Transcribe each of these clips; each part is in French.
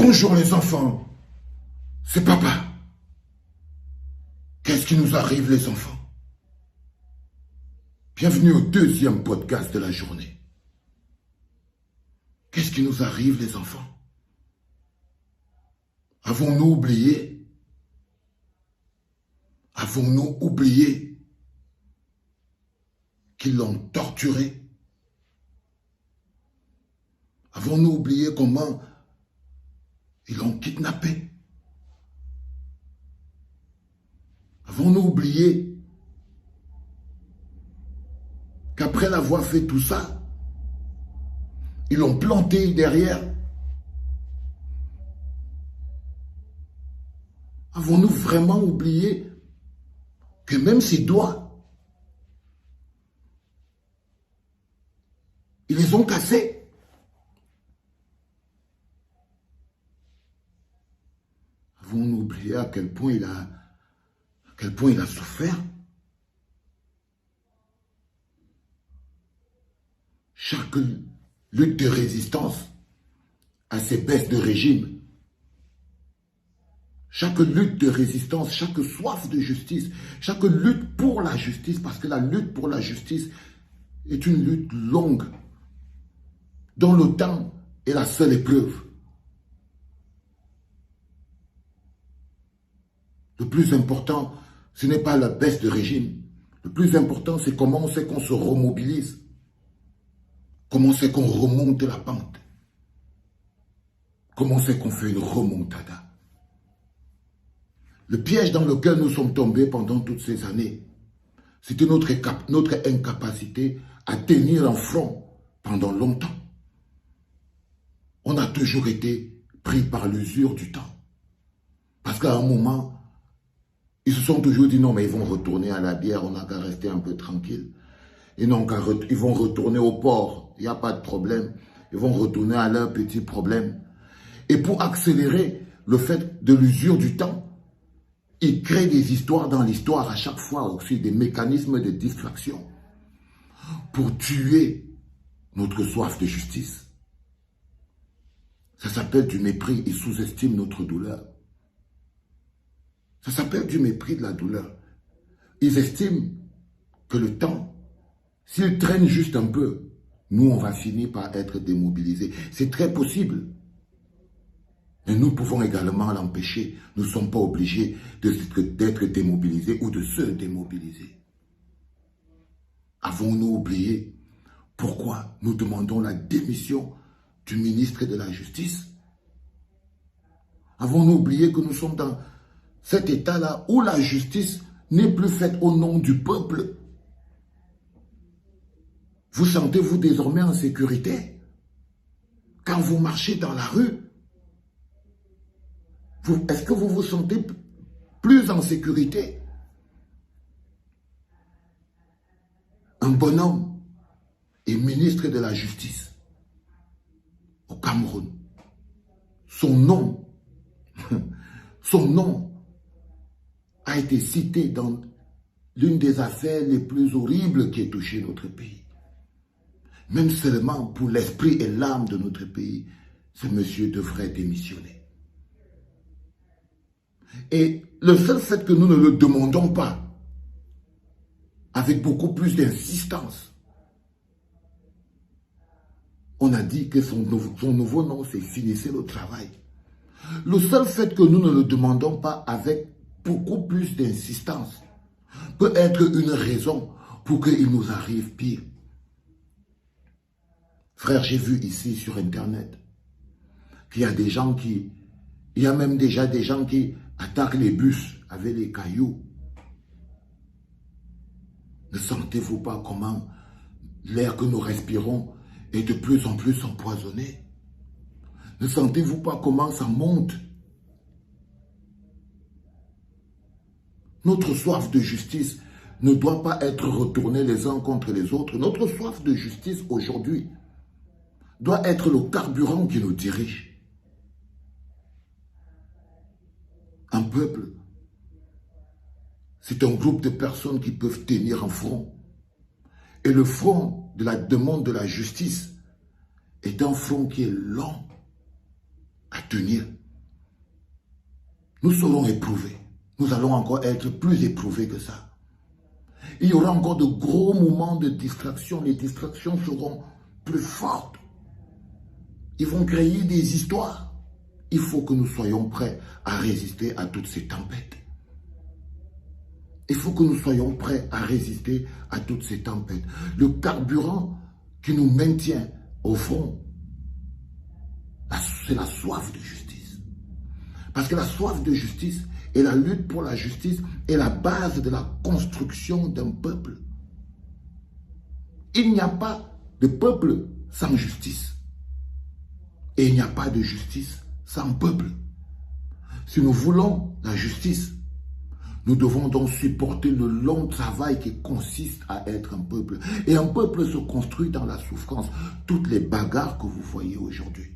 Bonjour les enfants, c'est papa. Qu'est-ce qui nous arrive les enfants? Bienvenue au deuxième podcast de la journée. Qu'est-ce qui nous arrive les enfants? Avons-nous oublié? Avons-nous oublié qu'ils l'ont torturé? Avons-nous oublié comment ils l'ont kidnappé? Avons-nous oublié qu'après l'avoir fait tout ça, ils l'ont planté derrière? Avons-nous vraiment oublié que même ses doigts, ils les ont cassés? Avons-nous oublié à quel point il a souffert? Chaque lutte de résistance a ses baisses de régime. Chaque lutte de résistance, chaque soif de justice, chaque lutte pour la justice, parce que la lutte pour la justice est une lutte longue, dont le temps est la seule épreuve. Le plus important, ce n'est pas la baisse de régime. Le plus important, c'est comment c'est qu'on se remobilise. Comment c'est qu'on remonte la pente. Comment c'est qu'on fait une remontada. Le piège dans lequel nous sommes tombés pendant toutes ces années, c'était notre incapacité à tenir un front pendant longtemps. On a toujours été pris par l'usure du temps. Parce qu'à un moment, ils se sont toujours dit non, mais ils vont retourner à la bière, on n'a qu'à rester un peu tranquille. Ils vont retourner au port, il n'y a pas de problème. Ils vont retourner à leurs petits problèmes. Et pour accélérer le fait de l'usure du temps, ils créent des histoires dans l'histoire à chaque fois aussi, des mécanismes de distraction pour tuer notre soif de justice. Ça s'appelle du mépris, ils sous-estiment notre douleur. Ça s'appelle du mépris de la douleur. Ils estiment que le temps, s'il traîne juste un peu, nous, on va finir par être démobilisés. C'est très possible. Mais nous pouvons également l'empêcher. Nous ne sommes pas obligés d'être démobilisés ou de se démobiliser. Avons-nous oublié pourquoi nous demandons la démission du ministre de la Justice? Avons-nous oublié que nous sommes dans cet état-là où la justice n'est plus faite au nom du peuple? Vous sentez-vous désormais en sécurité? Quand vous marchez dans la rue, est-ce que vous vous sentez plus en sécurité? Un bonhomme est ministre de la Justice au Cameroun. Son nom a été cité dans l'une des affaires les plus horribles qui ait touché notre pays. Même seulement pour l'esprit et l'âme de notre pays, ce monsieur devrait démissionner. Et le seul fait que nous ne le demandons pas, avec beaucoup plus d'insistance, on a dit que son nouveau nom, c'est finissez le travail. Le seul fait que nous ne le demandons pas avec beaucoup plus d'insistance peut être une raison pour qu'il nous arrive pire. Frère, j'ai vu ici sur Internet qu'il y a des gens il y a même déjà des gens qui attaquent les bus avec les cailloux. Ne sentez-vous pas comment l'air que nous respirons est de plus en plus empoisonné? Ne sentez-vous pas comment ça monte? Notre soif de justice ne doit pas être retournée les uns contre les autres. Notre soif de justice aujourd'hui doit être le carburant qui nous dirige. Un peuple, c'est un groupe de personnes qui peuvent tenir un front. Et le front de la demande de la justice est un front qui est long à tenir. tenir. Nous serons éprouvés. Nous allons encore être plus éprouvés que ça. Il y aura encore de gros moments de distraction. Les distractions seront plus fortes. Ils vont créer des histoires. Il faut que nous soyons prêts à résister à toutes ces tempêtes. Il faut que nous soyons prêts à résister à toutes ces tempêtes. Le carburant qui nous maintient au front, c'est la soif de justice. Parce que la soif de justice et la lutte pour la justice est la base de la construction d'un peuple. Il n'y a pas de peuple sans justice. Et il n'y a pas de justice sans peuple. Si nous voulons la justice, nous devons donc supporter le long travail qui consiste à être un peuple. Et un peuple se construit dans la souffrance. Toutes les bagarres que vous voyez aujourd'hui,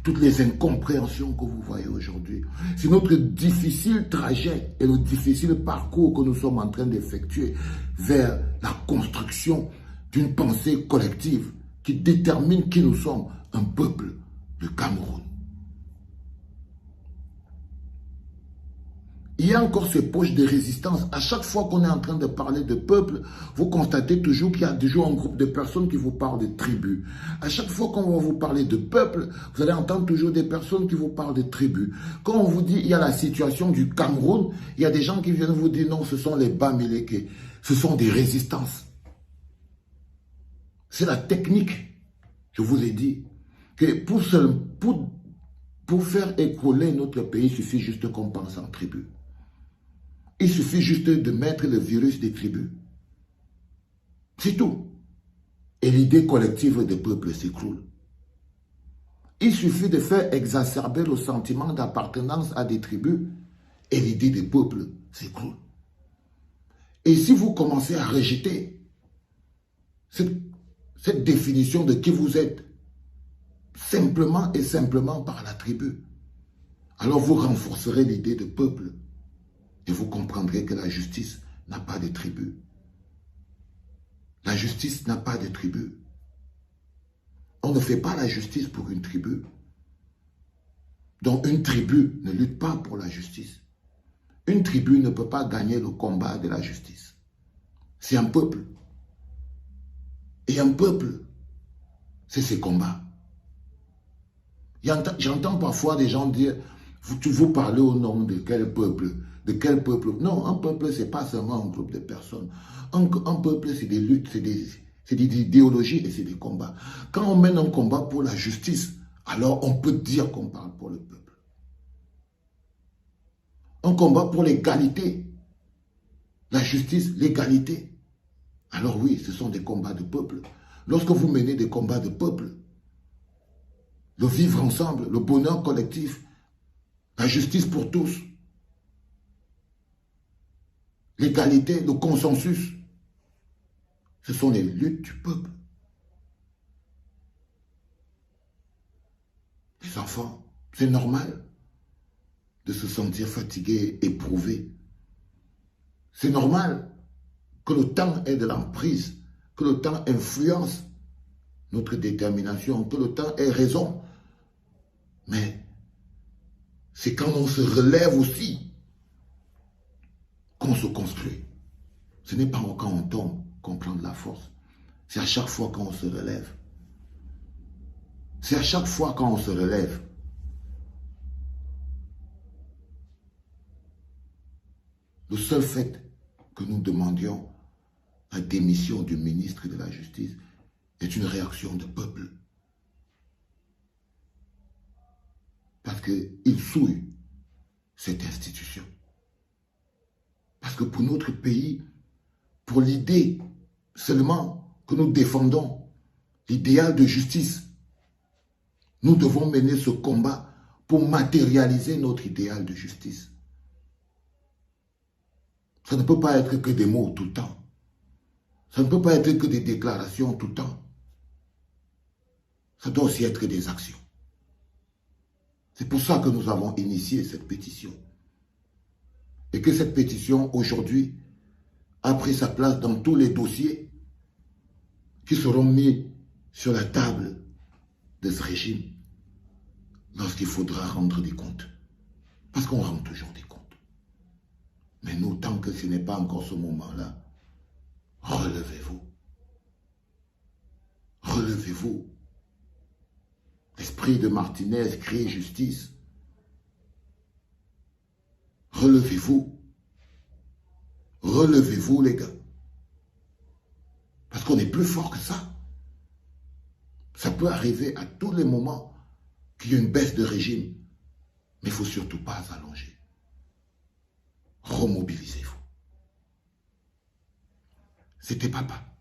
toutes les incompréhensions que vous voyez aujourd'hui, c'est notre difficile trajet et le difficile parcours que nous sommes en train d'effectuer vers la construction d'une pensée collective qui détermine qui nous sommes, un peuple, le Cameroun. Il y a encore ces poches de résistance. À chaque fois qu'on est en train de parler de peuple, vous constatez toujours qu'il y a toujours un groupe de personnes qui vous parlent de tribus. À chaque fois qu'on va vous parler de peuple, vous allez entendre toujours des personnes qui vous parlent de tribus. Quand on vous dit il y a la situation du Cameroun, il y a des gens qui viennent vous dire non, ce sont les Bamileke. Ce sont des résistances. C'est la technique. Je vous ai dit que pour faire écrouler notre pays, il suffit juste qu'on pense en tribus. Il suffit juste de mettre le virus des tribus. C'est tout. Et l'idée collective des peuples s'écroule. Il suffit de faire exacerber le sentiment d'appartenance à des tribus et l'idée des peuples s'écroule. Et si vous commencez à rejeter cette définition de qui vous êtes, simplement et simplement par la tribu, alors vous renforcerez l'idée de peuple. Et vous comprendrez que la justice n'a pas de tribu. La justice n'a pas de tribu. On ne fait pas la justice pour une tribu. Donc une tribu ne lutte pas pour la justice. Une tribu ne peut pas gagner le combat de la justice. C'est un peuple. Et un peuple, c'est ses combats. J'entends parfois des gens dire, vous parlez au nom de quel peuple? De quel peuple? Non, un peuple, ce n'est pas seulement un groupe de personnes. Un peuple, c'est des luttes, c'est des idéologies et c'est des combats. Quand on mène un combat pour la justice, alors on peut dire qu'on parle pour le peuple. Un combat pour l'égalité. La justice, l'égalité. Alors oui, ce sont des combats de peuple. Lorsque vous menez des combats de peuple, le vivre ensemble, le bonheur collectif, la justice pour tous, l'égalité, le consensus, ce sont les luttes du peuple. Les enfants, c'est normal de se sentir fatigué, éprouvé. C'est normal que le temps ait de l'emprise, que le temps influence notre détermination, que le temps ait raison. Mais c'est quand on se relève aussi qu'on se construit. Ce n'est pas quand on tombe qu'on prend de la force. C'est à chaque fois quand on se relève. C'est à chaque fois quand on se relève. Le seul fait que nous demandions la démission du ministre de la Justice est une réaction de peuple. Parce qu'il souille cette institution. Parce que pour notre pays, pour l'idée seulement que nous défendons, l'idéal de justice, nous devons mener ce combat pour matérialiser notre idéal de justice. Ça ne peut pas être que des mots tout le temps. Ça ne peut pas être que des déclarations tout le temps. Ça doit aussi être des actions. C'est pour ça que nous avons initié cette pétition. Et que cette pétition, aujourd'hui, a pris sa place dans tous les dossiers qui seront mis sur la table de ce régime. lorsqu'il faudra rendre des comptes. Parce qu'on rend toujours des comptes. Mais nous, tant que ce n'est pas encore ce moment-là, relevez-vous. Relevez-vous. L'esprit de Martinez crie justice. Relevez-vous. Relevez-vous, les gars. Parce qu'on est plus fort que ça. Ça peut arriver à tous les moments qu'il y a une baisse de régime. Mais il ne faut surtout pas allonger. Remobilisez-vous. C'était papa.